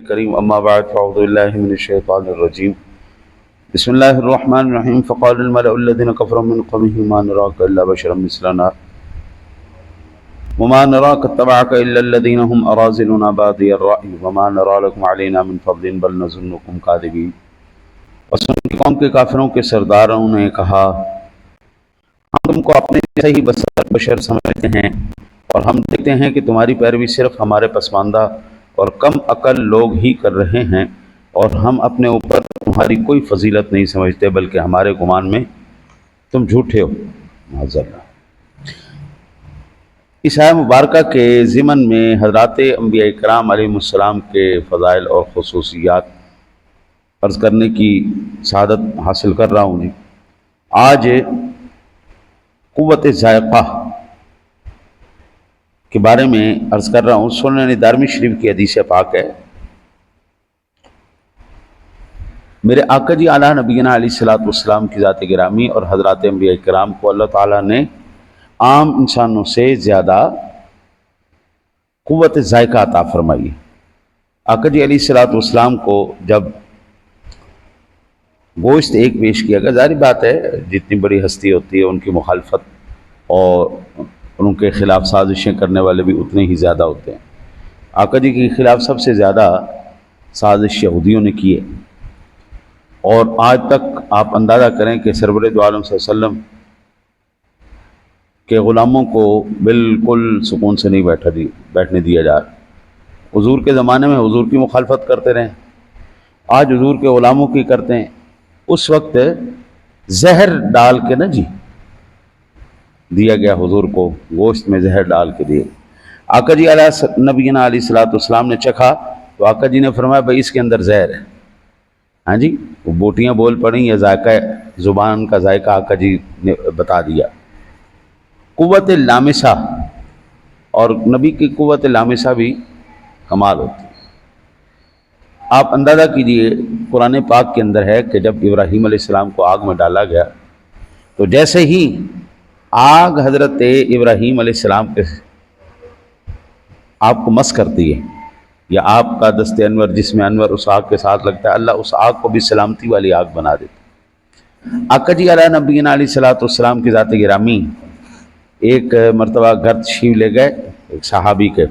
الكريم أما بعد فأعوذ بالله من الشيطان الرجيم بسم الله الرحمن الرحيم فقال الملأ الذين كفروا من قومه ما نراك إلا بشرا مثلنا وما نراك اتبعك إلا الذين هم أراذلنا بادي الرأي وما نرى لكم علينا من فضل بل نظنكم كاذبين۔ اور ان کی قوم کے کافروں کے سرداروں نے کہا ہم تم کو اپنے جیسے ہی بشر سمجھتے ہیں اور ہم دیکھتے ہیں کہ تمہاری پیروی صرف ہمارے پسماندہ اور کم عقل لوگ ہی کر رہے ہیں، اور ہم اپنے اوپر تمہاری کوئی فضیلت نہیں سمجھتے بلکہ ہمارے گمان میں تم جھوٹے ہو۔ معذاللہ۔ اس آیہ مبارکہ کے ضمن میں حضرات انبیاء کرام علیہ السلام کے فضائل اور خصوصیات عرض کرنے کی سعادت حاصل کر رہا ہوں۔ آج قوت ذائقہ کے بارے میں عرض کر رہا ہوں۔ سنن دارمی شریف کی حدیث پاک ہے، میرے آقا جی اعلیٰ نبینا علیہ الصلوۃ والسلام کی ذات گرامی اور حضرات انبیاء کرام کو اللہ تعالیٰ نے عام انسانوں سے زیادہ قوت ذائقہ عطا فرمائی۔ آقا جی علیہ الصلوۃ والسلام کو جب گوشت ایک پیش کیا گیا، ظاہر بات ہے جتنی بڑی ہستی ہوتی ہے ان کی مخالفت اور ان کے خلاف سازشیں کرنے والے بھی اتنے ہی زیادہ ہوتے ہیں۔ آقا جی کے خلاف سب سے زیادہ سازش یہودیوں نے کی ہے، اور آج تک آپ اندازہ کریں کہ سرور دو عالم صلی اللہ علیہ وسلم کے غلاموں کو بالکل سکون سے نہیں بیٹھنے دیا جا رہا۔ حضور کے زمانے میں حضور کی مخالفت کرتے رہے، آج حضور کے غلاموں کی کرتے ہیں۔ اس وقت زہر ڈال کے دیا گیا حضور کو، گوشت میں زہر ڈال کے دیے۔ آقا جی علیہ نبینا علیہ الصلوۃ والسلام نے چکھا تو آقا جی نے فرمایا بھائی اس کے اندر زہر ہے۔ ہاں جی، وہ بوٹیاں بول پڑیں یا ذائقہ زبان کا ذائقہ آقا جی نے بتا دیا۔ قوت لامسہ، اور نبی کی قوت لامسہ بھی کمال ہوتی ہے۔ آپ اندازہ کیجئے قرآن پاک کے اندر ہے کہ جب ابراہیم علیہ السلام کو آگ میں ڈالا گیا تو جیسے ہی آگ حضرت ابراہیم علیہ السلام کے آپ کو مس کرتی ہے، یا آپ کا دست انور جس میں انور اس آگ کے ساتھ لگتا ہے، اللہ اس آگ کو بھی سلامتی والی آگ بنا دیتا۔ آقا جی علیہ نبینا علیہ الصلوۃ والسلام کی ذات گرامی ایک مرتبہ گھر تشریف لے گئے ایک صحابی کے۔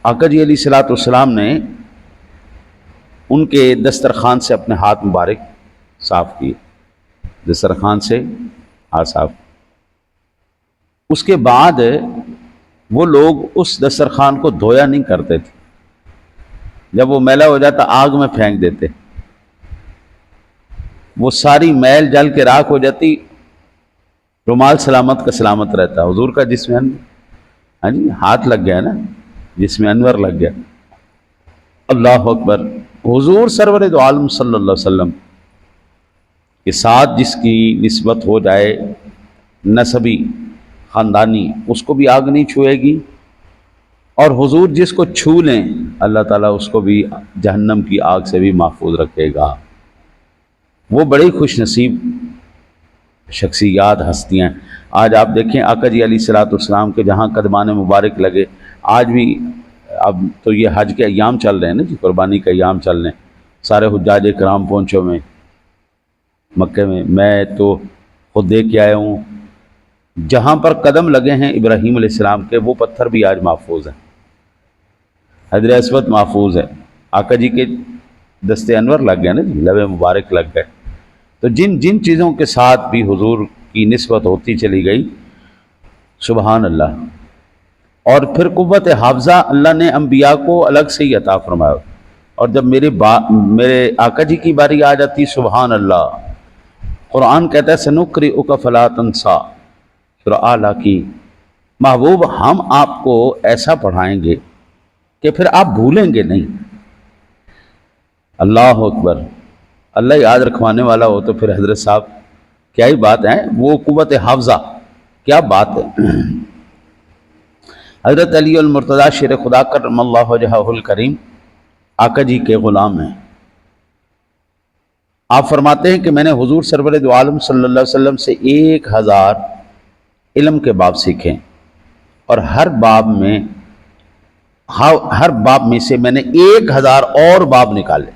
آقا جی علیہ الصلوۃ والسلام نے ان کے دسترخوان سے اپنے ہاتھ مبارک صاف کیے، دسترخوان سے ہاتھ صاف۔ اس کے بعد وہ لوگ اس دسترخوان کو دھویا نہیں کرتے تھے، جب وہ میلا ہو جاتا آگ میں پھینک دیتے، وہ ساری میل جل کے راکھ ہو جاتی، رومال سلامت کا سلامت رہتا۔ حضور کا جس میں ہاں جی ہاتھ لگ گیا نا، جس میں انور لگ گیا۔ اللہ اکبر۔ حضور سرور دو عالم صلی اللہ علیہ وسلم کے ساتھ جس کی نسبت ہو جائے نسبی خاندانی، اس کو بھی آگ نہیں چھوئے گی، اور حضور جس کو چھو لیں اللہ تعالیٰ اس کو بھی جہنم کی آگ سے بھی محفوظ رکھے گا۔ وہ بڑی خوش نصیب شخصیات ہستیاں۔ آج آپ دیکھیں آقا جی علیہ الصلوۃ والسلام کے جہاں قدمان مبارک لگے، آج بھی اب تو یہ حج کے ایام چل رہے ہیں نا جی، قربانی کے ایام چل رہے ہیں، سارے حجاج کرام پہنچے ہوئے مکے میں تو خود دیکھ کے آیا ہوں، جہاں پر قدم لگے ہیں ابراہیم علیہ السلام کے وہ پتھر بھی آج محفوظ ہیں، حجر اسود محفوظ ہے۔ آقا جی کے دست انور لگ گئے نا جی، لب مبارک لگ گئے۔ تو جن جن چیزوں کے ساتھ بھی حضور کی نسبت ہوتی چلی گئی، سبحان اللہ۔ اور پھر قوت حافظہ اللہ نے انبیاء کو الگ سے ہی عطا فرمایا، اور جب میرے آقا جی کی باری آ جاتی، سبحان اللہ، قرآن کہتا ہے سنقرئک فلا تنسیٰ، سورہ اعلیٰ کی، محبوب ہم آپ کو ایسا پڑھائیں گے کہ پھر آپ بھولیں گے نہیں۔ اللہ اکبر۔ اللہ یاد رکھوانے والا ہو تو پھر حضرت صاحب کیا ہی بات ہے، وہ قوت حافظہ کیا بات ہے۔ حضرت علی المرتضیٰ شیر خدا کرم اللہ وجہہ الکریم آقا جی کے غلام ہیں۔ آپ فرماتے ہیں کہ میں نے حضور سرور دو عالم صلی اللہ علیہ وسلم سے 1000 علم کے باب سیکھیں، اور ہر باب میں ہر باب میں سے میں نے 1000 اور باب نکالے.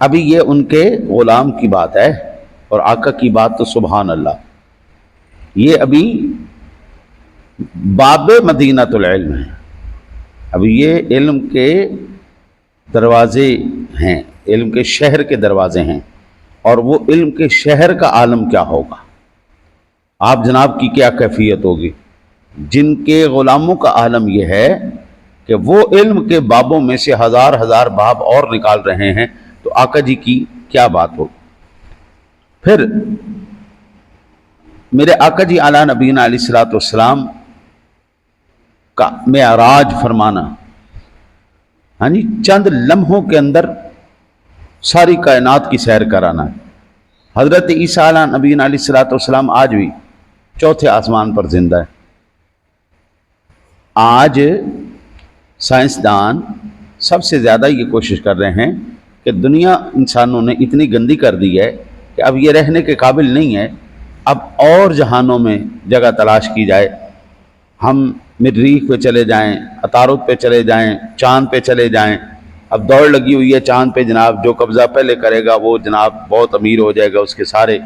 ابھی یہ ان کے غلام کی بات ہے اور آقا کی بات تو سبحان اللہ. یہ ابھی باب مدینۃ العلم ہے. ابھی یہ علم کے دروازے ہیں، علم کے شہر کے دروازے ہیں. اور وہ علم کے شہر کا عالم کیا ہوگا، آپ جناب کی کیا کیفیت ہوگی. جن کے غلاموں کا عالم یہ ہے کہ وہ علم کے بابوں میں سے 1000 باب اور نکال رہے ہیں، تو آقا جی کی کیا بات ہوگی. پھر میرے آقا جی اعلیٰ نبینا علیہ الصلوۃ والسلام کا معراج فرمانا، ہاں جی، چند لمحوں کے اندر ساری کائنات کی سیر کرانا. حضرت عیسیٰ علیہ نبینا علیہ الصلوۃ والسلام آج بھی چوتھے آسمان پر زندہ ہے. آج سائنسدان سب سے زیادہ یہ کوشش کر رہے ہیں کہ دنیا انسانوں نے اتنی گندی کر دی ہے کہ اب یہ رہنے کے قابل نہیں ہے. اب اور جہانوں میں جگہ تلاش کی جائے. ہم مریخ پہ چلے جائیں، عطارد پہ چلے جائیں، چاند پہ چلے جائیں. اب دوڑ لگی ہوئی ہے چاند پہ جناب، جو قبضہ پہلے کرے گا وہ جناب بہت امیر ہو جائے گا، اس کے سارے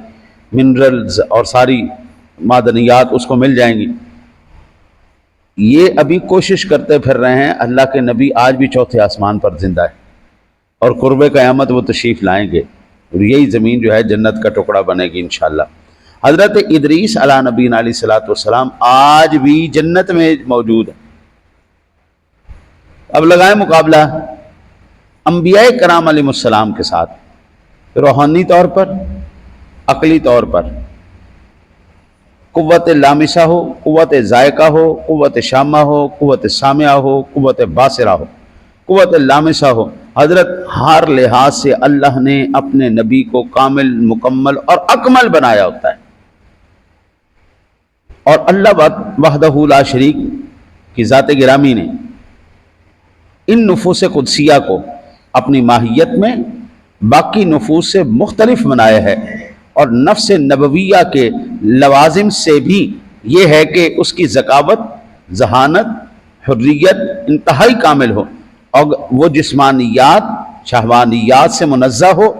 منرلز اور ساری معدنیات اس کو مل جائیں گی. یہ ابھی کوشش کرتے پھر رہے ہیں. اللہ کے نبی آج بھی چوتھے آسمان پر زندہ ہے اور قرب قیامت وہ تشریف لائیں گے اور یہی زمین جو ہے جنت کا ٹکڑا بنے گی انشاءاللہ. حضرت ادریس علیہ نبینا علیہ الصلوۃ والسلام آج بھی جنت میں موجود ہے. اب لگائیں مقابلہ انبیاء کرام علیہ السلام کے ساتھ، روحانی طور پر، عقلی طور پر، قوت لامسہ ہو، قوت ذائقہ ہو، قوت شامہ ہو، قوت سامعہ ہو، قوت باصرہ ہو، قوت لامسہ ہو. حضرت ہر لحاظ سے اللہ نے اپنے نبی کو کامل، مکمل اور اکمل بنایا ہوتا ہے. اور اللہ وحدہ لا شریک کی ذات گرامی نے ان نفوس قدسیہ کو اپنی ماہیت میں باقی نفوس سے مختلف بنایا ہے. اور نفس نبویہ کے لوازم سے بھی یہ ہے کہ اس کی ذکاوت، ذہانت، حریت انتہائی کامل ہو اور وہ جسمانیات، شہوانیات سے منزہ ہو.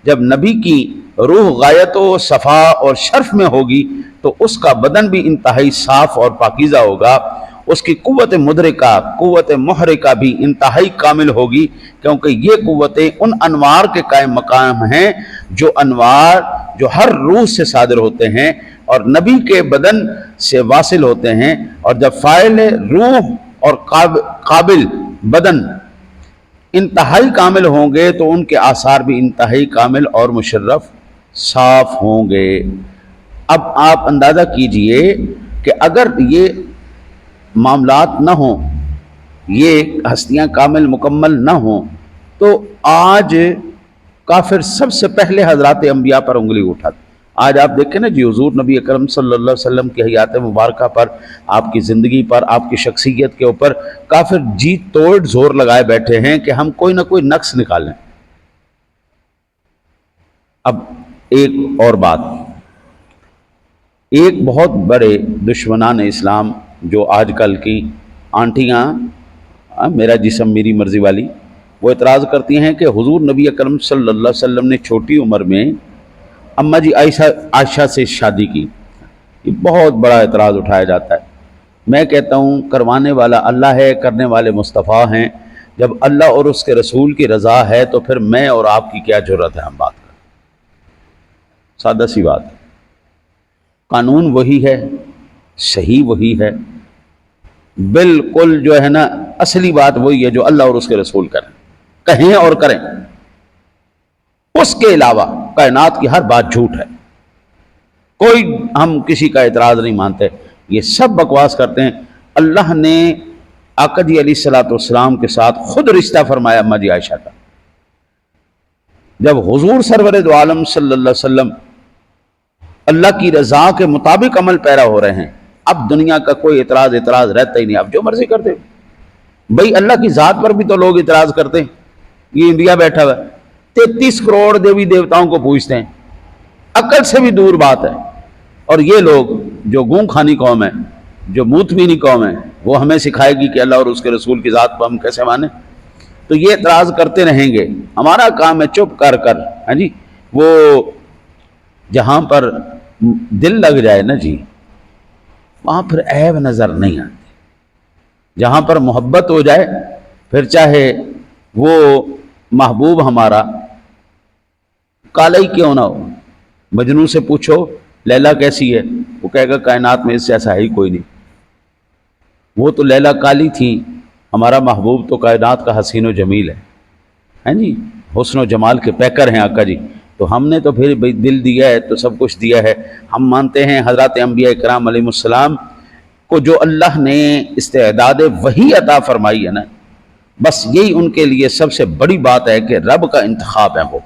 جب نبی کی روح غایت و صفا اور شرف میں ہوگی تو اس کا بدن بھی انتہائی صاف اور پاکیزہ ہوگا. اس کی قوت مدرکہ، قوت محرکہ بھی انتہائی کامل ہوگی، کیونکہ یہ قوتیں ان انوار کے قائم مقام ہیں جو انوار جو ہر روح سے صادر ہوتے ہیں اور نبی کے بدن سے واصل ہوتے ہیں. اور جب فاعل روح اور قابل بدن انتہائی کامل ہوں گے تو ان کے آثار بھی انتہائی کامل اور مشرف صاف ہوں گے. اب آپ اندازہ کیجئے کہ اگر یہ معاملات نہ ہوں، یہ ہستیاں کامل مکمل نہ ہوں، تو آج کافر سب سے پہلے حضرات انبیاء پر انگلی اٹھاتے. آج آپ دیکھیں نا جی، حضور نبی اکرم صلی اللہ علیہ وسلم کی حیات مبارکہ پر، آپ کی زندگی پر، آپ کی شخصیت کے اوپر کافر جی توڑ زور لگائے بیٹھے ہیں کہ ہم کوئی نہ کوئی نقص نکالیں. اب ایک اور بات، ایک بہت بڑے دشمنان اسلام جو آج کل کی آنٹیاں، میرا جسم میری مرضی والی، وہ اعتراض کرتی ہیں کہ حضور نبی اکرم صلی اللہ علیہ وسلم نے چھوٹی عمر میں اماں جی عائشہ سے شادی کی. یہ بہت بڑا اعتراض اٹھایا جاتا ہے. میں کہتا ہوں کروانے والا اللہ ہے، کرنے والے مصطفیٰ ہیں. جب اللہ اور اس کے رسول کی رضا ہے تو پھر میں اور آپ کی کیا جرات ہے ہم بات کریں. سادہ سی بات ہے. قانون وہی ہے، صحیح وہی ہے، بالکل جو ہے نا اصلی بات وہی ہے جو اللہ اور اس کے رسول کہیں اور کریں. اس کے علاوہ کائنات کی ہر بات جھوٹ ہے. کوئی ہم کسی کا اعتراض نہیں مانتے. یہ سب بکواس کرتے ہیں. اللہ نے آقا جی علیہ الصلوۃ والسلام کے ساتھ خود رشتہ فرمایا اماں جی عائشہ کا. جب حضور سرور دو عالم صلی اللہ علیہ وسلم اللہ کی رضا کے مطابق عمل پیرا ہو رہے ہیں، اب دنیا کا کوئی اعتراض رہتا ہی نہیں. اب جو مرضی کرتے بھئی. اللہ کی ذات پر بھی تو لوگ اعتراض کرتے ہیں. یہ انڈیا بیٹھا ہوا ہے 33 کروڑ دیوی دیوتاؤں کو پوجتے ہیں، عقل سے بھی دور بات ہے. اور یہ لوگ جو گوں کھانی قوم ہے، جو موتبینی قوم ہے وہ ہمیں سکھائے گی کہ اللہ اور اس کے رسول کی ذات پر ہم کیسے مانیں. تو یہ اعتراض کرتے رہیں گے. ہمارا کام ہے چپ کر ہاں جی وہ جہاں پر دل لگ جائے نا جی وہاں پھر عیب نظر نہیں آتی. جہاں پر محبت ہو جائے پھر چاہے وہ محبوب ہمارا کالا ہی کیوں نہ ہو. مجنوں سے پوچھو لیلا کیسی ہے, وہ کہے گا کائنات میں اس سے ایسا ہی کوئی نہیں. وہ تو لیلا کالی تھی, ہمارا محبوب تو کائنات کا حسین و جمیل ہے جی, حسن و جمال کے پیکر ہیں آقا جی. تو ہم نے تو پھر بھئی دل دیا ہے تو سب کچھ دیا ہے. ہم مانتے ہیں حضرات انبیاء کرام علیہ السلام کو جو اللہ نے استعداد وحی عطا فرمائی ہے نا, بس یہی ان کے لیے سب سے بڑی بات ہے کہ رب کا انتخاب ہے وہ.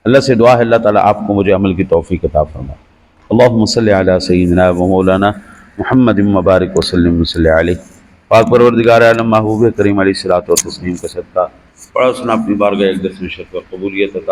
اللہ سے دعا ہے اللہ تعالیٰ آپ کو مجھے عمل کی توفیق عطا فرمائے. اللہم صلی علی سیدنا و مولانا محمد مبارک وسلم صلی علیہ. پاک پروردگار عالم محبوب کریم علیہ الصلوۃ والتسلیم کا صدقہ پڑھا سنا اپنی بارگاہ اقدس میں شرف و قبولیت عطا